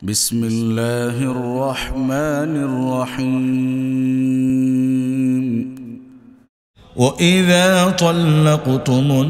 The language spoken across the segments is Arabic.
بسم الله الرحمن الرحيم. وإذا طلقتم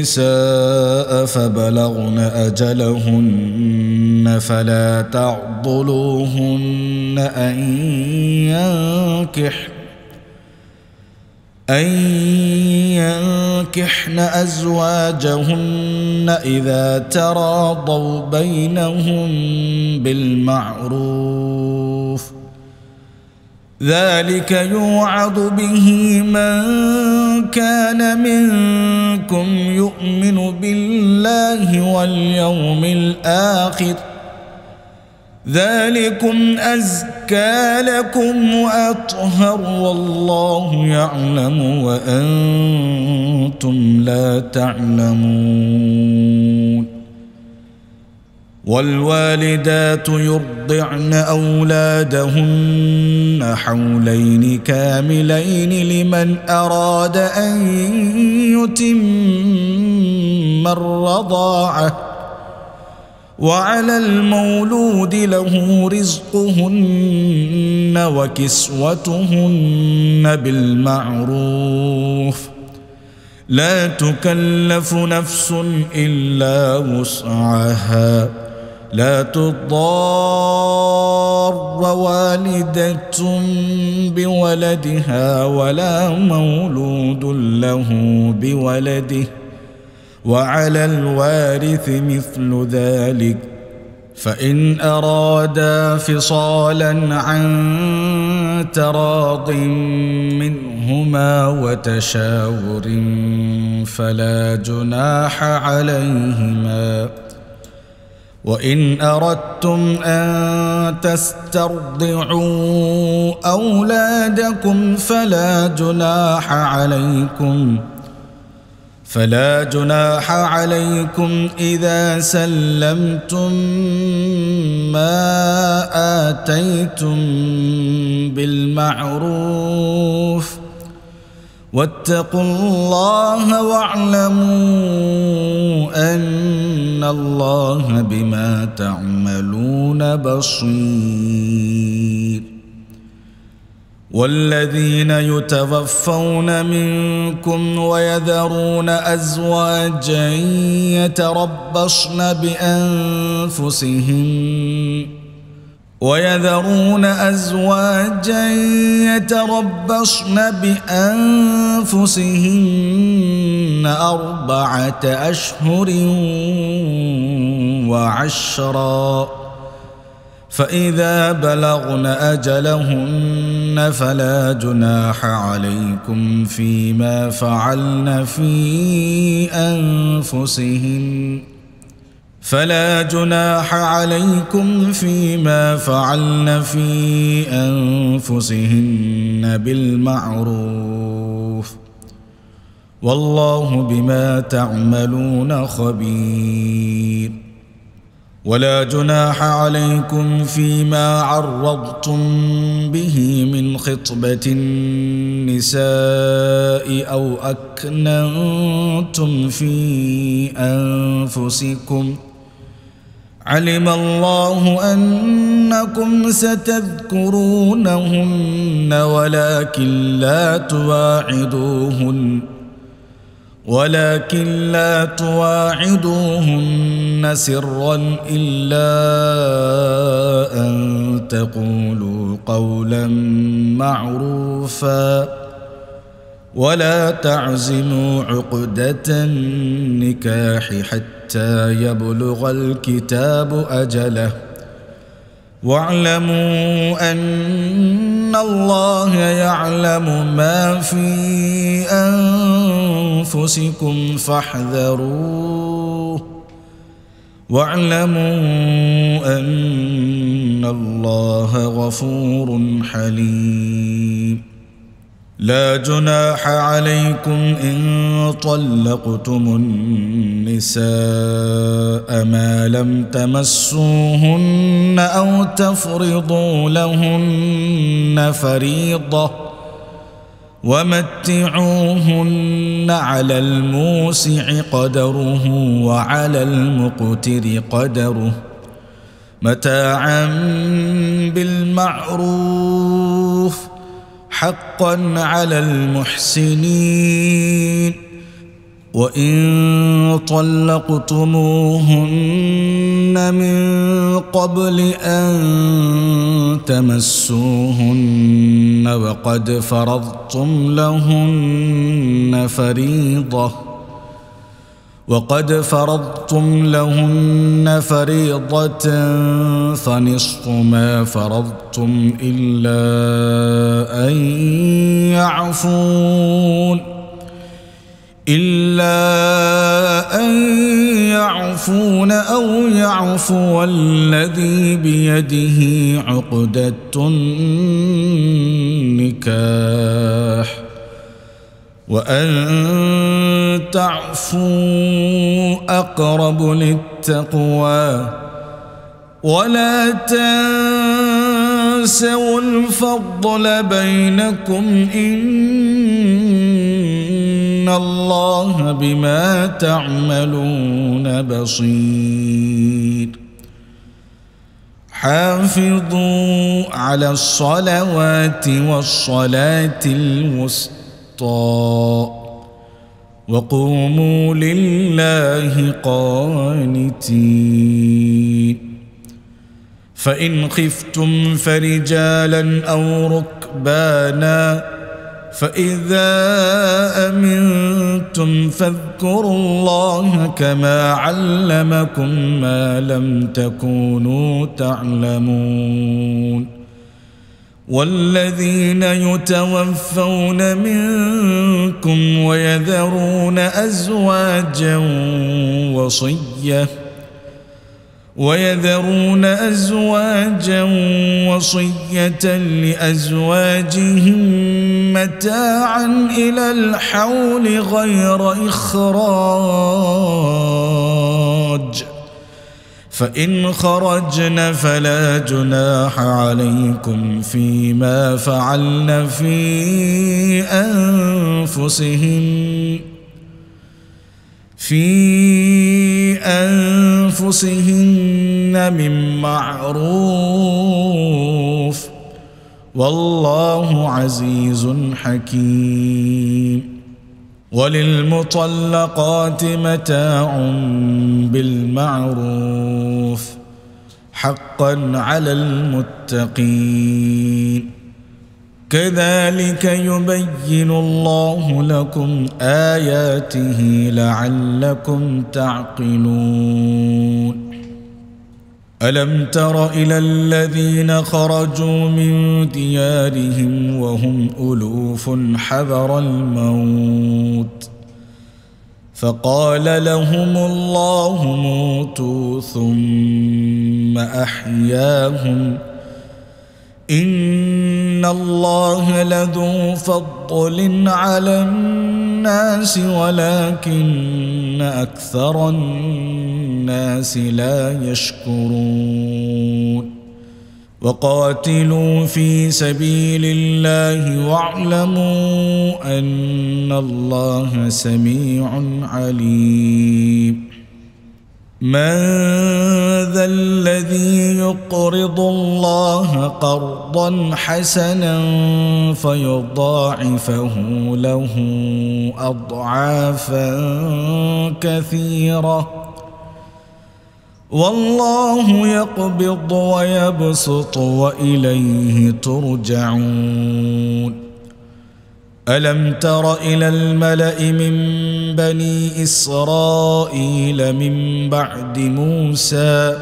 النساء فبلغن أجلهن فلا تعضلوهن أن ينكحن أزواجهن إذا تراضوا بينهم بالمعروف، ذلك يوعظ به من كان منكم يؤمن بالله واليوم الآخر، ذلكم أزكى لكم وأطهر، والله يعلم وأنتم لا تعلمون. والوالدات يرضعن أولادهن حولين كاملين لمن أراد أن يتم الرضاعة، وعلى المولود له رزقهن وكسوتهن بالمعروف، لا تكلف نفس إلا وسعها، لا تضار والدة بولدها ولا مولود له بولده، وعلى الوارث مثل ذلك، فإن أرادا فصالا عن تراض منهما وتشاور فلا جناح عليهما. وإن أردتم أن تسترضعوا أولادكم فلا جناح عليكم إذا سلمتم ما آتيتم بالمعروف، واتقوا الله واعلموا أن الله بما تعملون بصير. والذين يتوفون منكم ويذرون أزواجا يتربصن بأنفسهن 4 أشهر وعشرا، فإذا بلغن أجلهن فلا جناح عليكم فيما فعلن في أنفسهن بالمعروف، والله بما تعملون خبير. ولا جناح عليكم فيما عرضتم به من خطبة النساء أو أكننتم في أنفسكم، علم الله أنكم ستذكرونهن ولكن لا تواعدوهن سرا إلا أن تقولوا قولا معروفا، ولا تعزموا عقدة النكاح حتى يبلغ الكتاب أجله، واعلموا أن الله يعلم ما في أنفسكم فاحذروه، واعلموا أن الله غفور حليم. لا جناح عليكم إن طلقتم النساء ما لم تمسوهن أو تفرضوا لهن فريضة، ومتعوهن على الموسع قدره وعلى المقتر قدره، متاعا بالمعروف حقا على المحسنين. وإن طلقتموهن من قبل أن تمسوهن وقد فرضتم لهن فريضة فنصف ما فرضتم إلا أن يعفون أو يعفو الذي بيده عقدة النكاح، وأن تعفوا أقرب للتقوى، ولا تنسوا الفضل بينكم إن الله بما تعملون بصير. حافظوا على الصلوات والصلاة الوسطى وقوموا لله قانتين. فإن خفتم فرجالا أو ركبانا فإذا أمنتم فاذكروا الله كما علمكم ما لم تكونوا تعلمون. والذين يتوفون منكم ويذرون أزواجا وصية لأزواجهم متاعا إلى الحول غير إخراج، فإن خرجن فلا جناح عليكم فيما فعلن في أنفسهن من معروف، والله عزيز حكيم. وللمطلقات متاع بالمعروف حقا على المتقين. كذلك يبين الله لكم آياته لعلكم تعقلون. ألم تر إلى الذين خرجوا من ديارهم وهم ألوف حذر الموت فقال لهم الله موتوا ثم أحياهم إن الله لذو فضل على الناس ولكن أكثر الناس لا يشكرون. وقاتلوا في سبيل الله واعلموا أن الله سميع عليم. من ذا الذي يقرض الله قرضا حسنا فيضاعفه له أضعافا كثيرة والله يقبض ويبسط وإليه ترجعون. ألم تر إلى الملأ من بني إسرائيل من بعد موسى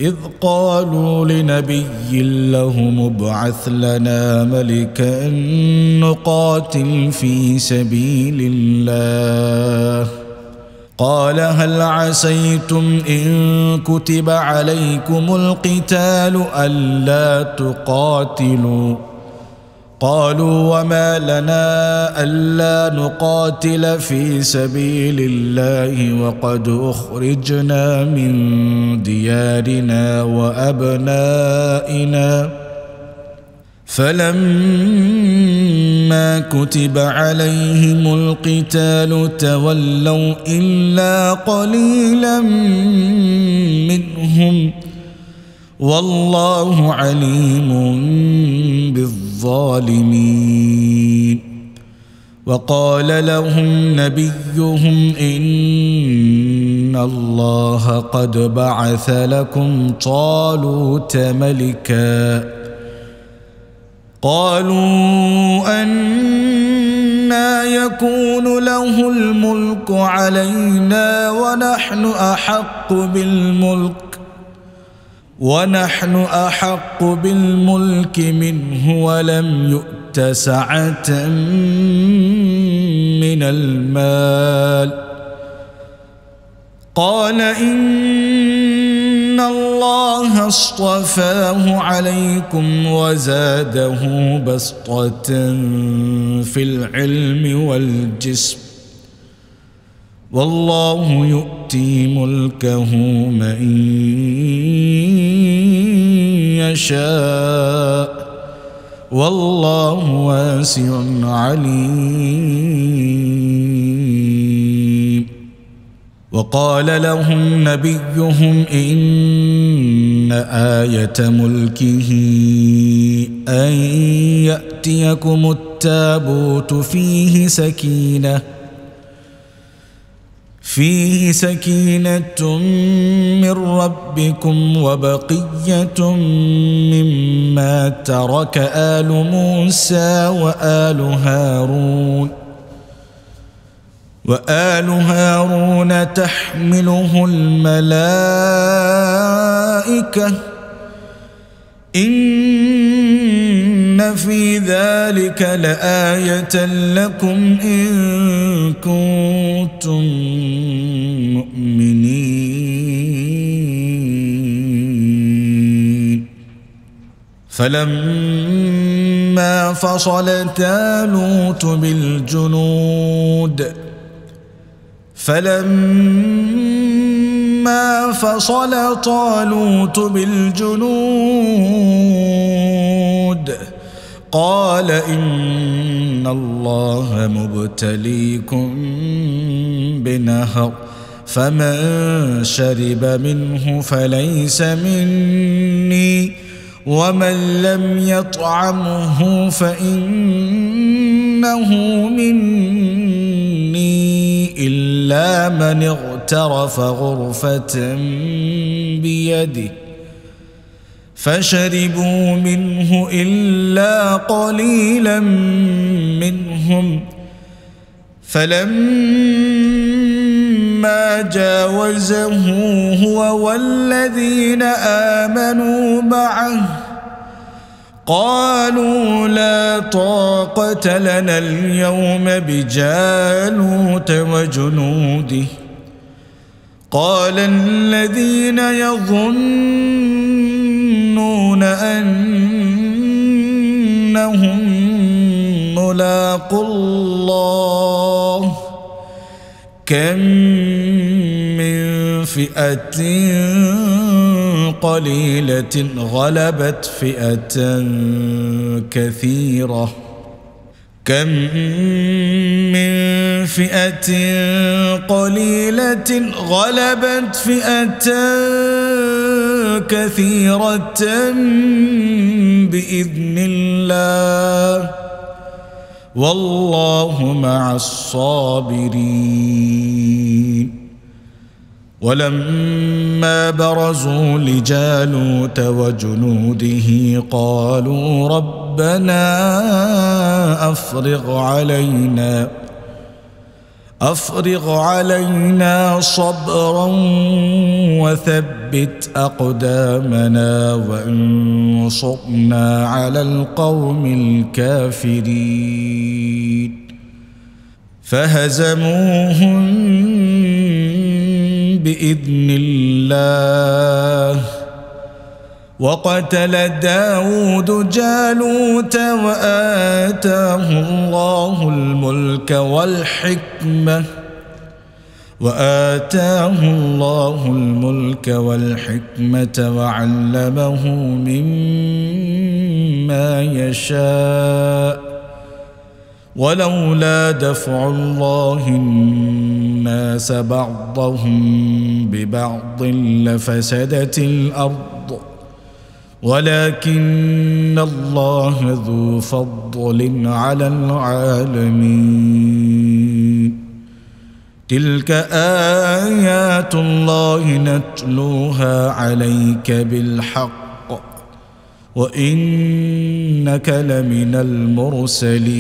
إذ قالوا لنبي لهم ابعث لنا ملكا نقاتل في سبيل الله قال هل عسيتم إن كتب عليكم القتال ألا تقاتلوا قالوا وما لنا ألا نقاتل في سبيل الله وقد أخرجنا من ديارنا وأبنائنا فلما كتب عليهم القتال تولوا إلا قليلا منهم والله عليم بالظالمين. وقال لهم نبيهم إن الله قد بعث لكم طالوت ملكا. قالوا أنى يكون له الملك علينا ونحن أحق بالملك منه ولم يؤت سعة من المال. قال إن الله اصطفاه عليكم وزاده بسطة في العلم والجسم والله يؤتي ملكه من يشاء والله واسع عليم. وقال لهم نبيهم إن آية ملكه أن يأتيكم التابوت فيه سكينة من ربكم وبقية مما ترك آل موسى وآل هارون تحمله الملائكة إن في ذلك لآية لكم إن كنتم مؤمنين. فلما فصل طالوت بالجنود قال إن الله مبتليكم بنهر فمن شرب منه فليس مني ومن لم يطعمه فإنه مني إلا من اغترف غرفة بيده فشربوا منه إلا قليلا منهم. فلما جاوزه هو والذين آمنوا معه قالوا لا طاقة لنا اليوم بجالوت وجنوده. قال الذين يظنون أنهم ملاقو الله كم من فئة قليلة غلبت فئة كثيرة بإذن الله والله مع الصابرين. ولما برزوا لجالوت وجنوده قالوا ربنا أفرغ علينا صبرا وثبت أقدامنا وانصرنا على القوم الكافرين. فهزموهم بإذن الله وقتل داود جالوت وآتاه الله الملك والحكمة وعلمه مما يشاء ولولا دفع الله الناس بعضهم ببعض لفسدت الأرض ولكن الله ذو فضل على العالمين. تلك آيات الله نتلوها عليك بالحق وإنك لمن المرسلين.